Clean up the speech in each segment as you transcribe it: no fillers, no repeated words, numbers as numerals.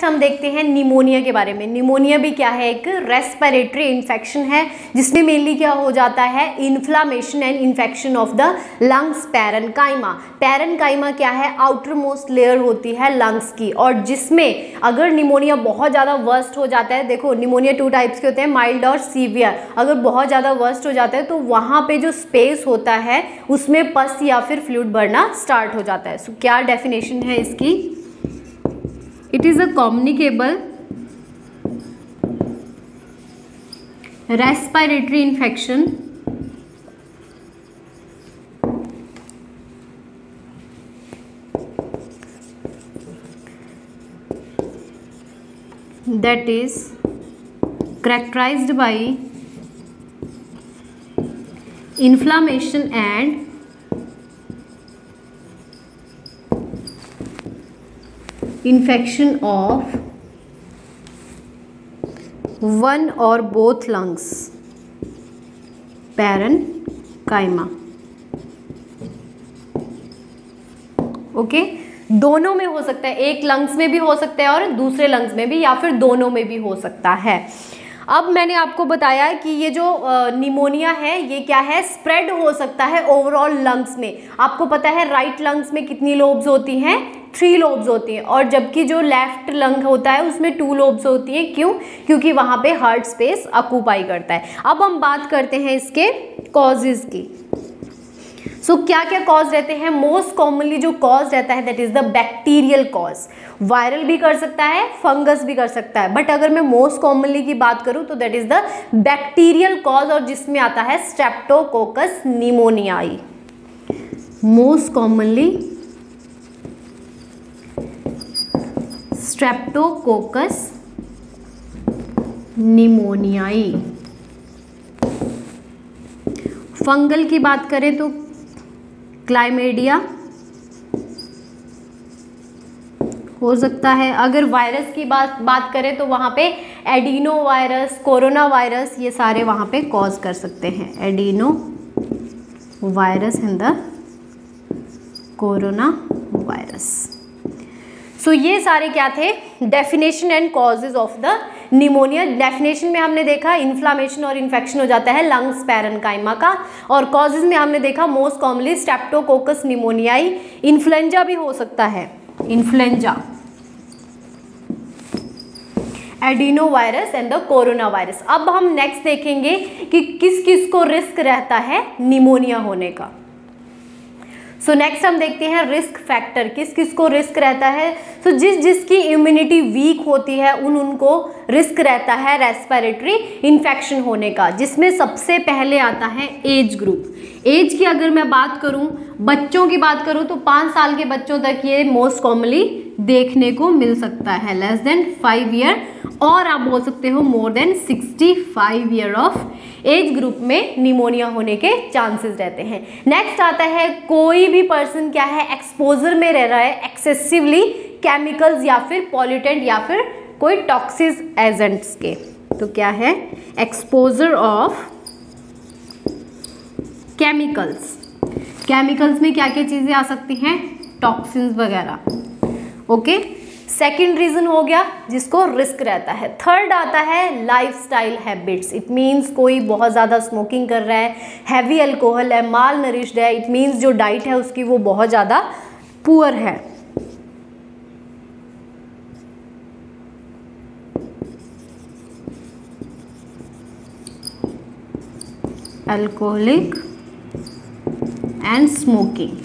Next हम देखते हैं निमोनिया के बारे में। निमोनिया भी क्या है, एक रेस्पिरेटरी इन्फेक्शन है जिसमें मेनली क्या हो जाता है, inflammation and infection of the lungs parenchyma. Parenchyma क्या है, आउटर मोस्ट लेयर होती है लंग्स की, और जिसमें अगर निमोनिया बहुत ज़्यादा वर्स्ट हो जाता है, देखो निमोनिया 2 टाइप्स के होते हैं, माइल्ड और सीवियर। अगर बहुत ज़्यादा वर्स्ट हो जाता है तो वहाँ पे जो स्पेस होता है उसमें पस या फिर फ्लूइड बढ़ना स्टार्ट हो जाता है। सो क्या डेफिनेशन है इसकी, it is a communicable respiratory infection that is characterized by inflammation and infection of one or both lungs parenchyma। Okay, दोनों में हो सकता है, एक लंग्स में भी हो सकता है और दूसरे लंग्स में भी, या फिर दोनों में भी हो सकता है। अब मैंने आपको बताया कि ये जो निमोनिया है ये क्या है, स्प्रेड हो सकता है ओवरऑल लंग्स में। आपको पता है राइट लंग्स में कितनी लोब्स होती हैं, 3 लोब्स होती हैं, और जबकि जो लेफ्ट लंग होता है उसमें 2 लोब्स होती हैं। क्यों? क्योंकि वहाँ पे हार्ट स्पेस ऑक्यूपाई करता है। अब हम बात करते हैं इसके कॉजेज की। सो क्या क्या कॉज रहते हैं, मोस्ट कॉमनली जो कॉज रहता है that is the bacterial cause. Viral भी कर सकता है, फंगस भी कर सकता है, बट अगर मैं मोस्ट कॉमनली की बात करूं तो that is the bacterial cause, और जिसमें आता है Streptococcus निमोनियाई। Most commonly Streptococcus निमोनियाई। Fungal की बात करें तो क्लाइमेडिया हो सकता है। अगर वायरस की बात करें तो वहाँ पे एडिनो वायरस, कोरोना वायरस, ये सारे वहाँ पे कॉज कर सकते हैं। Adenovirus and the coronavirus. So ये सारे क्या थे, definition and causes of the pneumonia. Definition में हमने देखा इन्फ्लामेशन और इन्फेक्शन हो जाता है लंग्स पैरेन्काइमा का, और कॉजेज में हमने देखा मोस्ट कॉमनली स्ट्रेप्टोकोकस निमोनियाई। इन्फ्लुएंजा भी हो सकता है, influenza, adeno virus and the corona virus. अब हम नेक्स्ट देखेंगे कि किस किस को रिस्क रहता है निमोनिया होने का। सो नेक्स्ट हम देखते हैं रिस्क फैक्टर, किस किस को रिस्क रहता है। सो जिसकी इम्यूनिटी वीक होती है उनको रिस्क रहता है रेस्पिरेटरी इन्फेक्शन होने का, जिसमें सबसे पहले आता है एज ग्रुप। एज की अगर मैं बात करूं, बच्चों की बात करूं तो 5 साल के बच्चों तक ये मोस्ट कॉमनली देखने को मिल सकता है, लेस देन 5 ईयर, और आप बोल सकते हो more than 65 year of age group में निमोनिया होने के चांसेस रहते हैं। नेक्स्ट आता है कोई भी पर्सन क्या है, एक्सपोजर में रह रहा है एक्सेसिवली केमिकल्स या फिर पॉल्यूटेंट या फिर कोई टॉक्सिक एजेंट्स के, तो क्या है, एक्सपोजर ऑफ केमिकल्स। केमिकल्स में क्या क्या चीजें आ सकती हैं, टॉक्सिन्स वगैरह। ओके, सेकेंड रीजन हो गया जिसको रिस्क रहता है। थर्ड आता है लाइफस्टाइल हैबिट्स। इट मीन्स कोई बहुत ज़्यादा स्मोकिंग कर रहा है, हैवी अल्कोहल है, माल नरिश्ड है, इट मीन्स जो डाइट है उसकी वो बहुत ज़्यादा पुअर है। अल्कोहलिक एंड स्मोकिंग,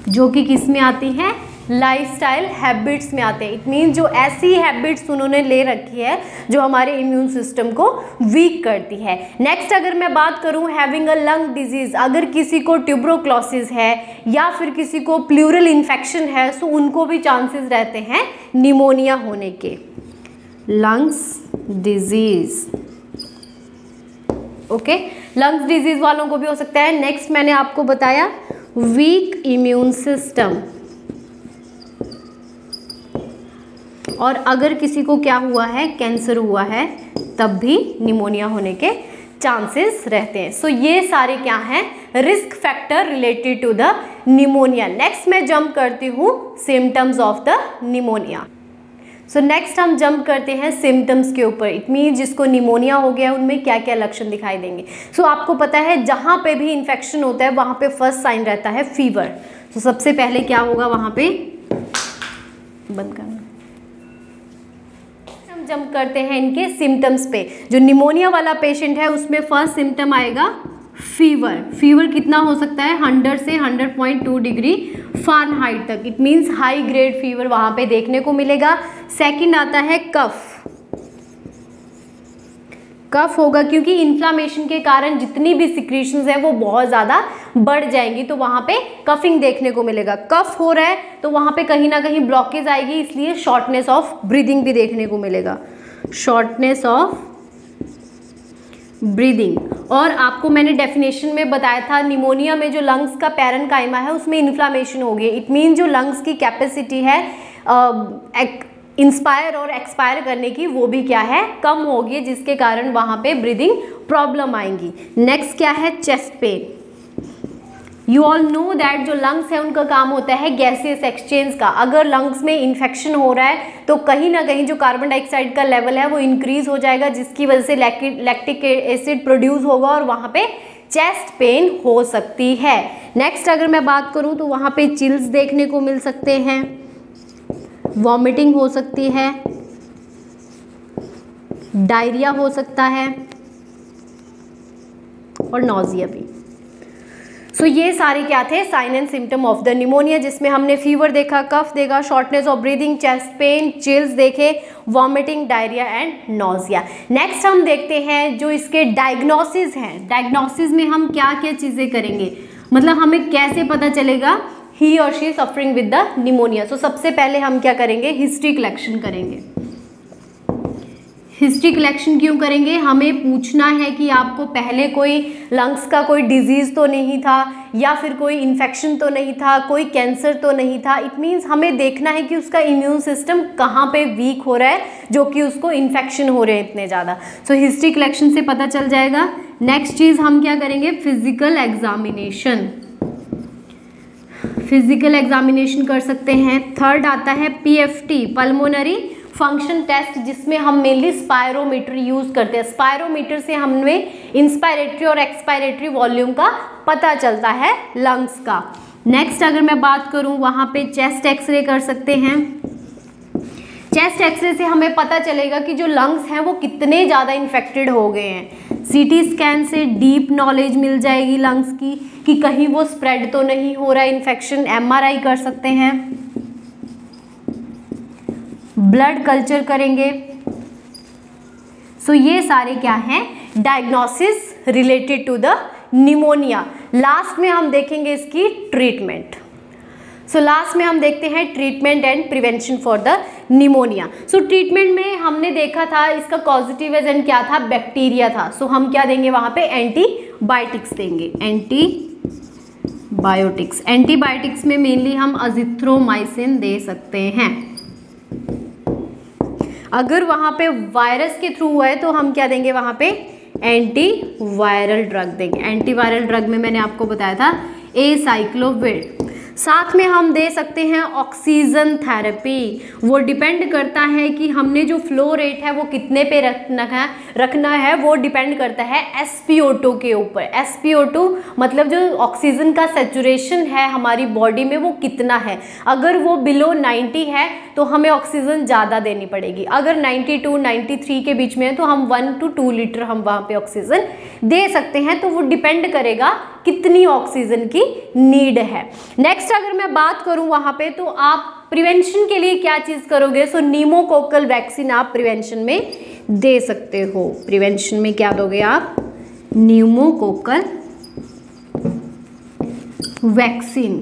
जो कि किस में आती है, लाइफस्टाइल हैबिट्स में आते हैं। इट मीन्स जो ऐसी हैबिट्स उन्होंने ले रखी है जो हमारे इम्यून सिस्टम को वीक करती है। नेक्स्ट अगर मैं बात करूं हैविंग अ लंग डिजीज, अगर किसी को ट्यूबरोक्लोसिस है या फिर किसी को प्लूरल इन्फेक्शन है तो उनको भी चांसेस रहते हैं निमोनिया होने के। Lungs disease, okay, lungs disease वालों को भी हो सकता है। नेक्स्ट मैंने आपको बताया वीक इम्यून सिस्टम, और अगर किसी को क्या हुआ है, कैंसर हुआ है, तब भी निमोनिया होने के चांसेस रहते हैं। सो ये सारे क्या हैं, risk factor related to the pneumonia. Next मैं जंप करती हूँ symptoms of the pneumonia. So next हम जंप करते हैं सिम्टम्स के ऊपर। इट मीन जिसको निमोनिया हो गया उनमें क्या क्या लक्षण दिखाई देंगे। सो आपको पता है जहाँ पे भी इन्फेक्शन होता है वहाँ पे फर्स्ट साइन रहता है फीवर। सो सबसे पहले क्या होगा वहाँ पे, बंद करना। हम जंप करते हैं इनके सिम्टम्स पे। जो निमोनिया वाला पेशेंट है उसमें फर्स्ट सिम्टम आएगा फीवर। फीवर कितना हो सकता है 100 से 100.2 डिग्री फ़ारेनहाइट तक। It means high grade fever वहाँ पे देखने को मिलेगा। सेकंड आता है कफ। कफ होगा क्योंकि इन्फ्लामेशन के कारण जितनी भी सिक्रीशंस है वो बहुत ज़्यादा बढ़ जाएंगी, तो वहाँ पे कफिंग देखने को मिलेगा। कफ हो रहा है तो वहाँ पे कहीं ना कहीं ब्लॉकेज आएगी, इसलिए शॉर्टनेस ऑफ ब्रीदिंग भी देखने को मिलेगा। Shortness of breathing. और आपको मैंने डेफिनेशन में बताया था निमोनिया में जो लंग्स का पैरेन्काइमा है उसमें इन्फ्लामेशन हो गई। इट मीन जो लंग्स की कैपेसिटी है इंस्पायर और एक्सपायर करने की वो भी क्या है कम होगी, जिसके कारण वहाँ पे ब्रीदिंग प्रॉब्लम आएंगी। नेक्स्ट क्या है chest pain. You all know that जो लंग्स है उनका काम होता है गैसियस एक्सचेंज का। अगर लंग्स में इन्फेक्शन हो रहा है तो कहीं ना कहीं जो कार्बन डाइऑक्साइड का लेवल है वो इंक्रीज हो जाएगा, जिसकी वजह से लैक्टिक एसिड प्रोड्यूस होगा और वहाँ पे चेस्ट पेन हो सकती है। नेक्स्ट अगर मैं बात करूँ तो वहाँ पे चिल्स देखने को मिल सकते हैं, वॉमिटिंग हो सकती है, डायरिया हो सकता है और नॉजिया भी। सो ये सारे क्या थे sign and symptom of the pneumonia, जिसमें हमने फीवर देखा, कफ देखा, shortness of breathing, chest pain, chills देखे, vomiting, diarrhoea and nausea. Next हम देखते हैं जो इसके डायग्नोसिस हैं। डायग्नोसिस में हम क्या क्या चीज़ें करेंगे, मतलब हमें कैसे पता चलेगा ही और she suffering with the pneumonia. So सबसे पहले हम क्या करेंगे हिस्ट्री कलेक्शन करेंगे। हिस्ट्री कलेक्शन क्यों करेंगे, हमें पूछना है कि आपको पहले कोई लंग्स का कोई डिजीज़ तो नहीं था या फिर कोई इन्फेक्शन तो नहीं था, कोई कैंसर तो नहीं था। इट मीन्स हमें देखना है कि उसका इम्यून सिस्टम कहाँ पे वीक हो रहा है जो कि उसको इन्फेक्शन हो रहे हैं इतने ज़्यादा। सो हिस्ट्री कलेक्शन से पता चल जाएगा। नेक्स्ट चीज़ हम क्या करेंगे फिजिकल एग्जामिनेशन। फिजिकल एग्जामिनेशन कर सकते हैं। थर्ड आता है पीएफटी पल्मोनरी फंक्शन टेस्ट, जिसमें हम मेनली स्पायरोमीटर यूज़ करते हैं। स्पायरोमीटर से हमें इंस्पायरेटरी और एक्सपायरेटरी वॉल्यूम का पता चलता है लंग्स का। नेक्स्ट अगर मैं बात करूं वहाँ पे चेस्ट एक्सरे कर सकते हैं। चेस्ट एक्सरे से हमें पता चलेगा कि जो लंग्स हैं वो कितने ज़्यादा इन्फेक्टेड हो गए हैं। सीटी स्कैन से डीप नॉलेज मिल जाएगी लंग्स की कि कहीं वो स्प्रेड तो नहीं हो रहा है इन्फेक्शन। एमआरआई कर सकते हैं, ब्लड कल्चर करेंगे। सो ये सारे क्या हैं diagnosis related to the pneumonia. Last में हम देखेंगे इसकी ट्रीटमेंट। सो लास्ट में हम देखते हैं treatment and prevention for the pneumonia. So treatment में हमने देखा था इसका कॉजेटिव एजेंट क्या था, बैक्टीरिया था। सो हम क्या देंगे वहाँ पे एंटीबायोटिक्स देंगे। एंटीबायोटिक्स, एंटीबायोटिक्स में मेनली हम अजिथ्रोमाइसिन दे सकते हैं। अगर वहाँ पे वायरस के थ्रू है तो हम क्या देंगे वहाँ पे एंटीवायरल ड्रग देंगे। एंटीवायरल ड्रग में मैंने आपको बताया था एसाइक्लोविर। साथ में हम दे सकते हैं ऑक्सीजन थेरेपी। वो डिपेंड करता है कि हमने जो फ्लो रेट है वो कितने पे रखना है वो डिपेंड करता है SpO2 के ऊपर। SpO2 मतलब जो ऑक्सीजन का सैचुरेशन है हमारी बॉडी में वो कितना है। अगर वो बिलो 90 है तो हमें ऑक्सीजन ज़्यादा देनी पड़ेगी। अगर 92 93 के बीच में है तो हम 1 to 2 लीटर हम वहाँ पे ऑक्सीजन दे सकते हैं। तो वो डिपेंड करेगा कितनी ऑक्सीजन की नीड है। नेक्स्ट अगर मैं बात करूं वहां पे तो आप प्रिवेंशन के लिए क्या चीज करोगे। सो न्यूमोकोकल वैक्सीन आप प्रिवेंशन में दे सकते हो। प्रिवेंशन में क्या दोगे आप न्यूमोकोकल वैक्सीन।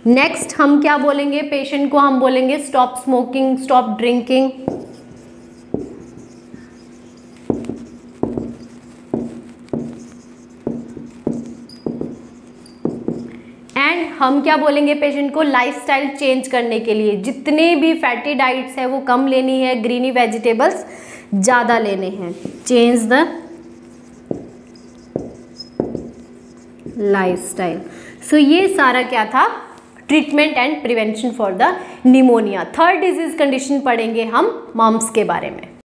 नेक्स्ट हम क्या बोलेंगे पेशेंट को, हम बोलेंगे stop smoking, stop drinking. And हम क्या बोलेंगे पेशेंट को लाइफस्टाइल चेंज करने के लिए जितने भी फैटी डाइट्स है वो कम लेनी है, ग्रीनी वेजिटेबल्स ज़्यादा लेने हैं। Change the lifestyle. सो ये सारा क्या था treatment and prevention for the pneumonia. Third disease condition पढ़ेंगे हम मम्स के बारे में।